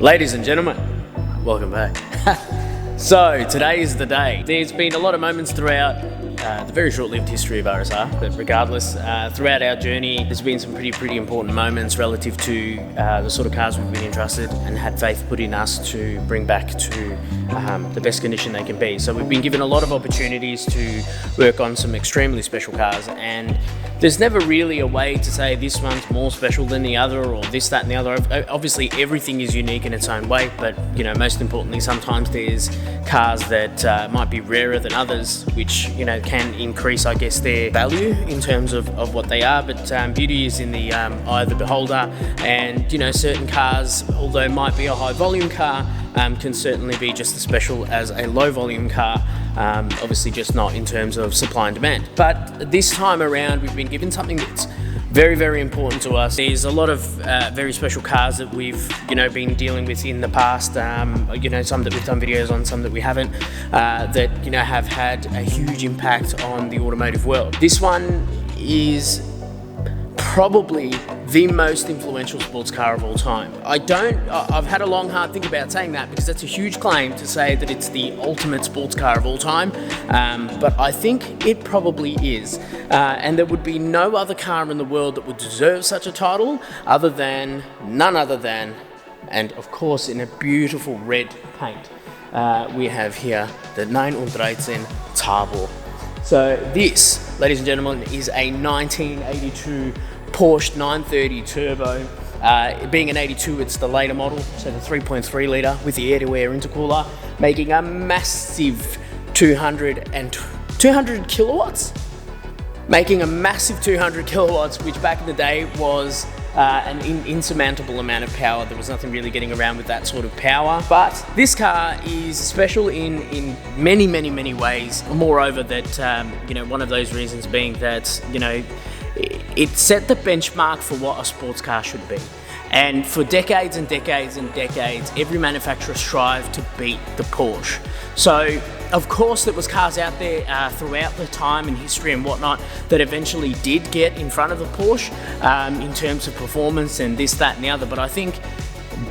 Ladies and gentlemen, welcome back. So today is the day. There's been a lot of moments throughout the very short-lived history of RSR, but regardless, throughout our journey, there's been some pretty important moments relative to the sort of cars we've been entrusted and had faith put in us to bring back to the best condition they can be. So we've been given a lot of opportunities to work on some extremely special cars, and there's never really a way to say this one's more special than the other or this, that and the other. Obviously everything is unique in its own way, but most importantly, sometimes there's cars that might be rarer than others, which can increase, I guess, their value in terms of what they are. But beauty is in the eye of the beholder, and certain cars, although might be a high volume car, can certainly be just as special as a low volume car. Obviously just not in terms of supply and demand. But this time around we've been given something that's very important to us. There's a lot of very special cars that we've been dealing with in the past, some that we've done videos on, some that we haven't, that have had a huge impact on the automotive world. This one is probably the most influential sports car of all time. I've had a long hard think about saying that, because that's a huge claim to say that it's the ultimate sports car of all time, but I think it probably is, and there would be no other car in the world that would deserve such a title none other than, and of course in a beautiful red paint, we have here the 913 Turbo. So this, ladies and gentlemen, is a 1982 Porsche 930 Turbo. Being an 82, it's the later model, so the 3.3 litre with the air-to-air intercooler, making a massive 200 kilowatts? Making a massive 200 kilowatts, which back in the day was an insurmountable amount of power. There was nothing really getting around with that sort of power. But this car is special in many ways. Moreover, that one of those reasons being that it set the benchmark for what a sports car should be. And for decades and decades and decades, every manufacturer strived to beat the Porsche. So, of course, there was cars out there throughout the time and history and whatnot that eventually did get in front of the Porsche in terms of performance and this, that and the other. But I think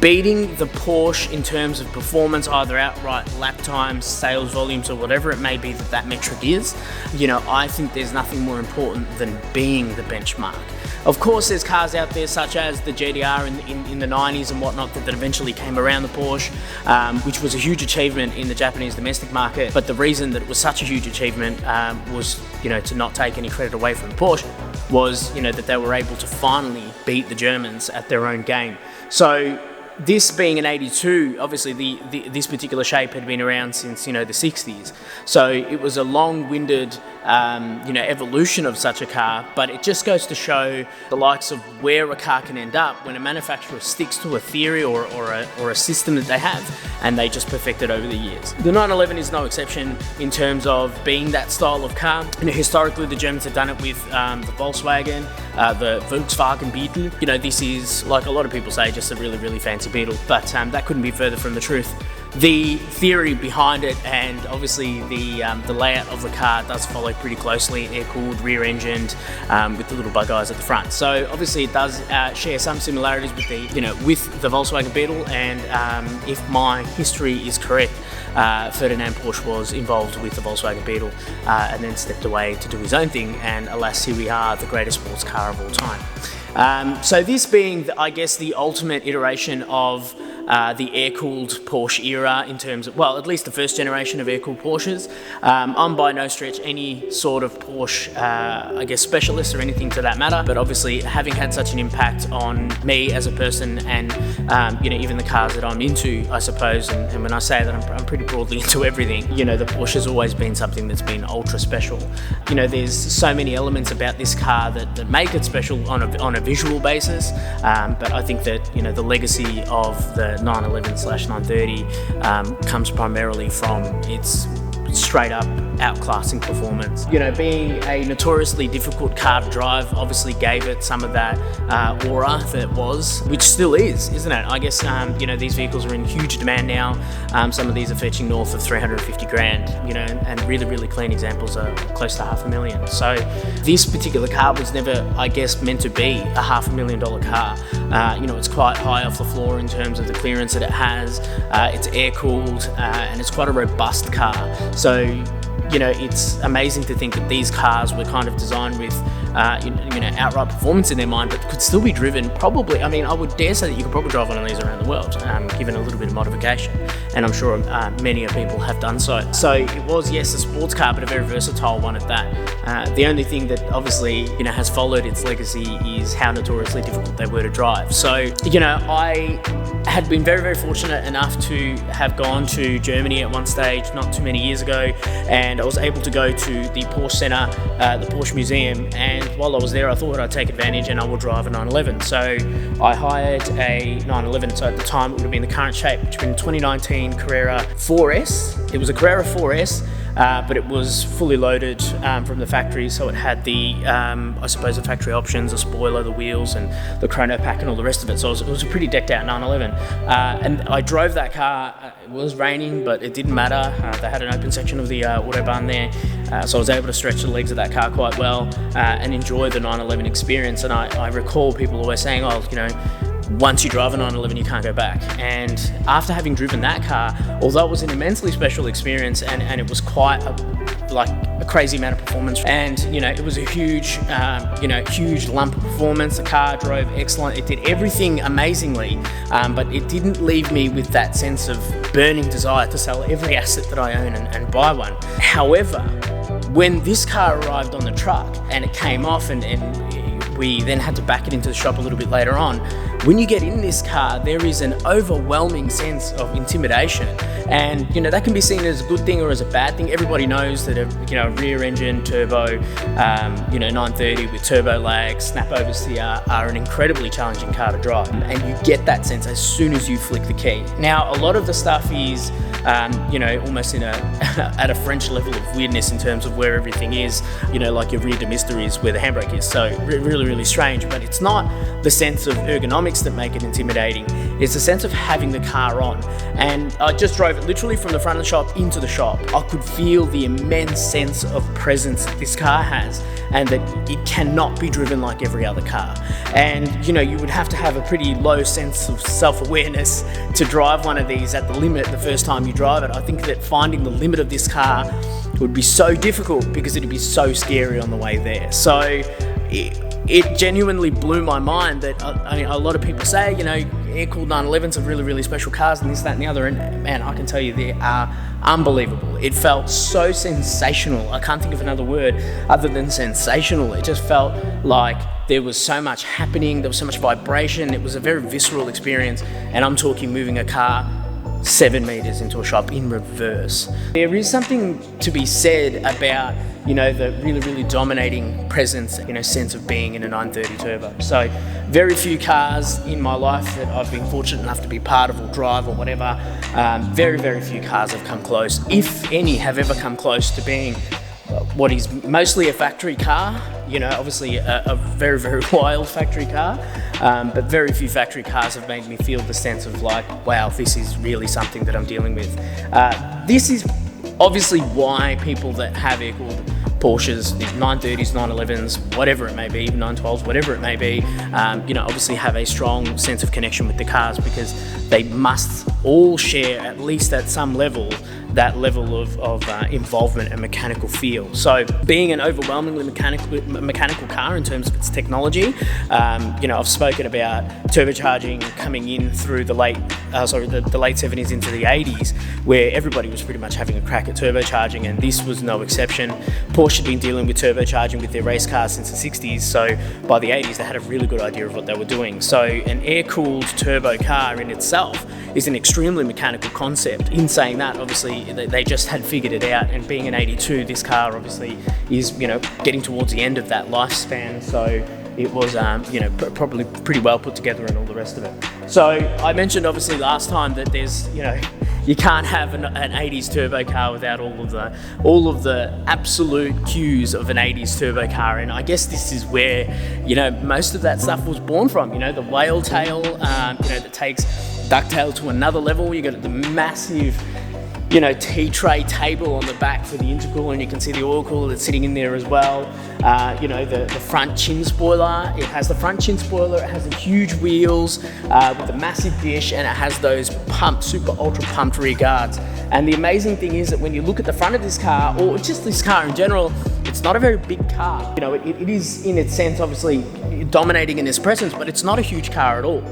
beating the Porsche in terms of performance, either outright lap times, sales volumes, or whatever it may be that metric is, I think there's nothing more important than being the benchmark. Of course, there's cars out there such as the GTR in the 90s and whatnot that eventually came around the Porsche, which was a huge achievement in the Japanese domestic market. But the reason that it was such a huge achievement was, to not take any credit away from Porsche, was, that they were able to finally beat the Germans at their own game. So, this being an 82, obviously this particular shape had been around since the 60s, so it was a long-winded evolution of such a car. But it just goes to show the likes of where a car can end up when a manufacturer sticks to a theory or a system that they have, and they just perfect it over the years. The 911 is no exception in terms of being that style of car. Historically, the Germans have done it with the Volkswagen, the Volkswagen Beetle. This is, like a lot of people say, just a really fancy Beetle, but that couldn't be further from the truth. The theory behind it, and obviously the layout of the car, does follow pretty closely. Air-cooled, rear-engined, with the little bug eyes at the front. So obviously it does share some similarities with the Volkswagen Beetle. And if my history is correct, Ferdinand Porsche was involved with the Volkswagen Beetle and then stepped away to do his own thing. And alas, here we are, the greatest sports car of all time. So this being, I guess, the ultimate iteration of the air-cooled Porsche era in terms of, well, at least the first generation of air-cooled Porsches. I'm by no stretch any sort of Porsche, I guess, specialist or anything to that matter, but obviously having had such an impact on me as a person and, even the cars that I'm into, I suppose, and when I say that, I'm pretty broadly into everything, the Porsche has always been something that's been ultra special. There's so many elements about this car that make it special on a visual basis, but I think that, the legacy of the 911/930 comes primarily from its straight up outclassing performance. Being a notoriously difficult car to drive obviously gave it some of that aura that it was, which still is, isn't it? I guess, these vehicles are in huge demand now. Some of these are fetching north of 350 grand, and really clean examples are close to $500,000. So this particular car was never, I guess, meant to be a $500,000 car. It's quite high off the floor in terms of the clearance that it has. It's air cooled, and it's quite a robust car. So it's amazing to think that these cars were kind of designed with, outright performance in their mind, but could still be driven probably. I would dare say that you could probably drive one of these around the world, given a little bit of modification. And I'm sure many people have done so. So it was, yes, a sports car, but a very versatile one at that. The only thing that obviously, has followed its legacy is how notoriously difficult they were to drive. So, I had been very, very fortunate enough to have gone to Germany at one stage not too many years ago, and I was able to go to the Porsche Center, the Porsche Museum, and while I was there I thought I'd take advantage and I would drive a 911. So I hired a 911, so at the time it would have been the current shape, which would have been 2019 Carrera 4S. It was a Carrera 4S, but it was fully loaded from the factory, so it had the the factory options, the spoiler, the wheels, and the chrono pack and all the rest of it. So it was a pretty decked out 911, and I drove that car. It was raining, but it didn't matter. They had an open section of the autobahn there, so I was able to stretch the legs of that car quite well and enjoy the 911 experience. And I recall people always saying, once you drive a 911, you can't go back. And after having driven that car, although it was an immensely special experience and it was quite a crazy amount of performance, and it was a huge lump of performance. The car drove excellent. It did everything amazingly, but it didn't leave me with that sense of burning desire to sell every asset that I own and buy one. However, when this car arrived on the truck and it came off and we then had to back it into the shop a little bit later on, when you get in this car, there is an overwhelming sense of intimidation. And that can be seen as a good thing or as a bad thing. Everybody knows that a rear engine turbo 930 with turbo lag, snap over CR are an incredibly challenging car to drive, and you get that sense as soon as you flick the key. Now, a lot of the stuff is almost at a French level of weirdness in terms of where everything is, like your rear demister is where the handbrake is. So really, really strange, but it's not the sense of ergonomics that make it intimidating. It's the sense of having the car on. And I just drove it literally from the front of the shop into the shop. I could feel the immense sense of presence that this car has, and that it cannot be driven like every other car. And you would have to have a pretty low sense of self-awareness to drive one of these at the limit the first time you drive it. I think that finding the limit of this car would be so difficult because it'd be so scary on the way there. So it genuinely blew my mind that a lot of people say, air-cooled 911s are really, really special cars and this, that and the other, and man, I can tell you they are unbelievable. It felt so sensational. I can't think of another word other than sensational. It just felt like there was so much happening, there was so much vibration. It was a very visceral experience, and I'm talking moving a car 7 meters into a shop in reverse. There is something to be said about the really, really dominating presence, sense of being in a 930 turbo. So very few cars in my life that I've been fortunate enough to be part of or drive or whatever, very, very few cars have come close, if any have ever come close to being what is mostly a factory car, obviously a very, very wild factory car, but very few factory cars have made me feel the sense of wow, this is really something that I'm dealing with. This is obviously why people that have air-cooled Porsches, 930s, 911s, whatever it may be, even 912s, whatever it may be, obviously have a strong sense of connection with the cars, because they must all share, at least at some level, that level of involvement and mechanical feel. So being an overwhelmingly mechanical car in terms of its technology, I've spoken about turbocharging coming in through the late 70s into the 80s, where everybody was pretty much having a crack at turbocharging, and this was no exception. Porsche had been dealing with turbocharging with their race cars since the 60s, so by the 80s they had a really good idea of what they were doing. So an air-cooled turbo car in itself is an extremely mechanical concept. In saying that, obviously they just had figured it out, and being an 82, this car obviously is getting towards the end of that lifespan, so it was probably pretty well put together and all the rest of it. So I mentioned obviously last time that there's you can't have an 80s turbo car without all of the absolute cues of an 80s turbo car, and I guess this is where most of that stuff was born from. The whale tail that takes ducktail to another level. You got the massive T-tray table on the back for the integral, and you can see the oil cooler that's sitting in there as well. The front chin spoiler, it has the front chin spoiler, it has the huge wheels with a massive dish, and it has those super ultra pumped rear guards. And the amazing thing is that when you look at the front of this car, or just this car in general, it's not a very big car. It is in its sense obviously dominating in its presence, but it's not a huge car at all.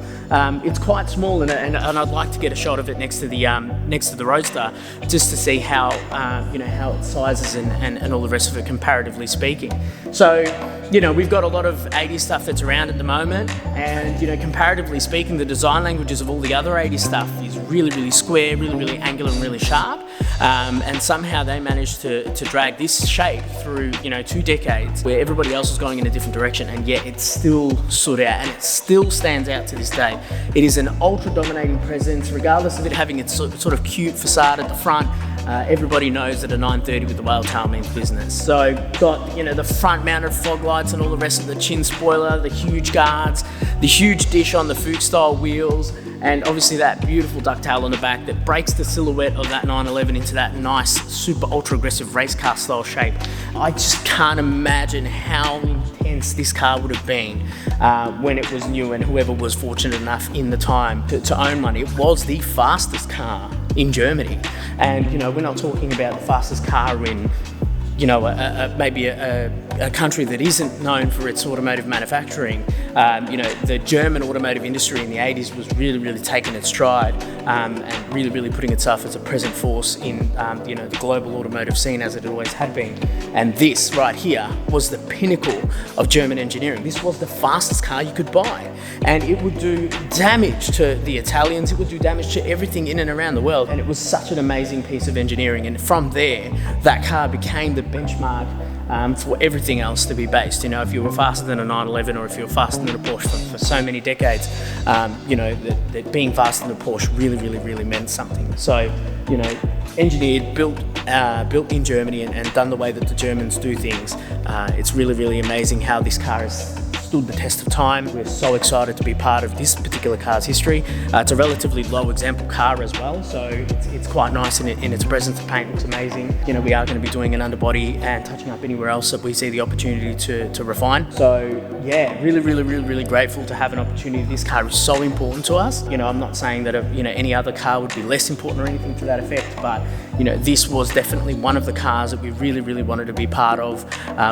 It's quite small, and I'd like to get a shot of it next to the Roadster, just to see how how it sizes and all the rest of it, comparatively speaking. So we've got a lot of 80s stuff that's around at the moment, and comparatively speaking, the design languages of all the other 80s stuff is really square, really angular, and really sharp. And somehow they managed to drag this shape through 2 decades where everybody else was going in a different direction, and yet it still stood out, and it still stands out to this day. It is an ultra dominating presence, regardless of it having its sort of cute facade at the front. Everybody knows that a 930 with the whale tail means business. So got the front mounted fog lights and all the rest of the chin spoiler, the huge guards, the huge dish on the Fuchs style wheels, and obviously that beautiful ducktail on the back that breaks the silhouette of that 911 into that nice super ultra aggressive race car style shape. I just can't imagine how intense this car would have been when it was new, and whoever was fortunate enough in the time to own one. It was the fastest car in Germany, and we're not talking about the fastest car in maybe a country that isn't known for its automotive manufacturing. The German automotive industry in the 80s was really taking its stride, and really putting itself as a present force in the global automotive scene, as it always had been. And this right here was the pinnacle of German engineering. This was the fastest car you could buy, and it would do damage to the Italians, it would do damage to everything in and around the world, and it was such an amazing piece of engineering. And from there, that car became the benchmark for everything else to be based. If you were faster than a 911, or if you were faster than a Porsche for so many decades, that being faster than a Porsche really meant something. So, engineered, built in Germany, and done the way that the Germans do things. It's really amazing how this car has stood the test of time. We're so excited to be part of this particular car's history. It's a relatively low example car as well, so it's quite nice in its presence. The paint looks amazing. We are going to be doing an underbody and touching up anywhere else that we see the opportunity to refine. So yeah, really grateful to have an opportunity. This car is so important to us. I'm not saying that any other car would be less important or anything to that effect, but this was definitely one of the cars that we really wanted to be part of.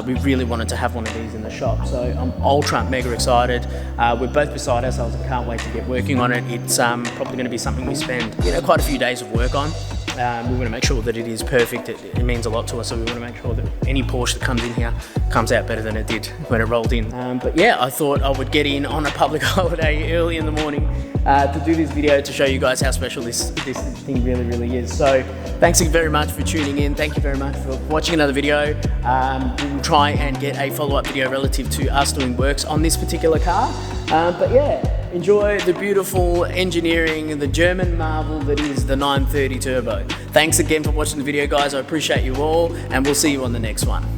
We really wanted to have one of these in the shop, so I'm ultra mega excited. We're both beside ourselves and can't wait to get working on it. It's probably going to be something we spend quite a few days of work on. We want to make sure that it is perfect. It means a lot to us, so we want to make sure that any Porsche that comes in here comes out better than it did when it rolled in. But yeah, I thought I would get in on a public holiday early in the morning to do this video to show you guys how special this thing really is. So thanks very much for tuning in. Thank you very much for watching another video. We will try and get a follow-up video relative to us doing works on this particular car. But yeah, enjoy the beautiful engineering, the German marvel that is the 930 Turbo. Thanks again for watching the video, guys. I appreciate you all, and we'll see you on the next one.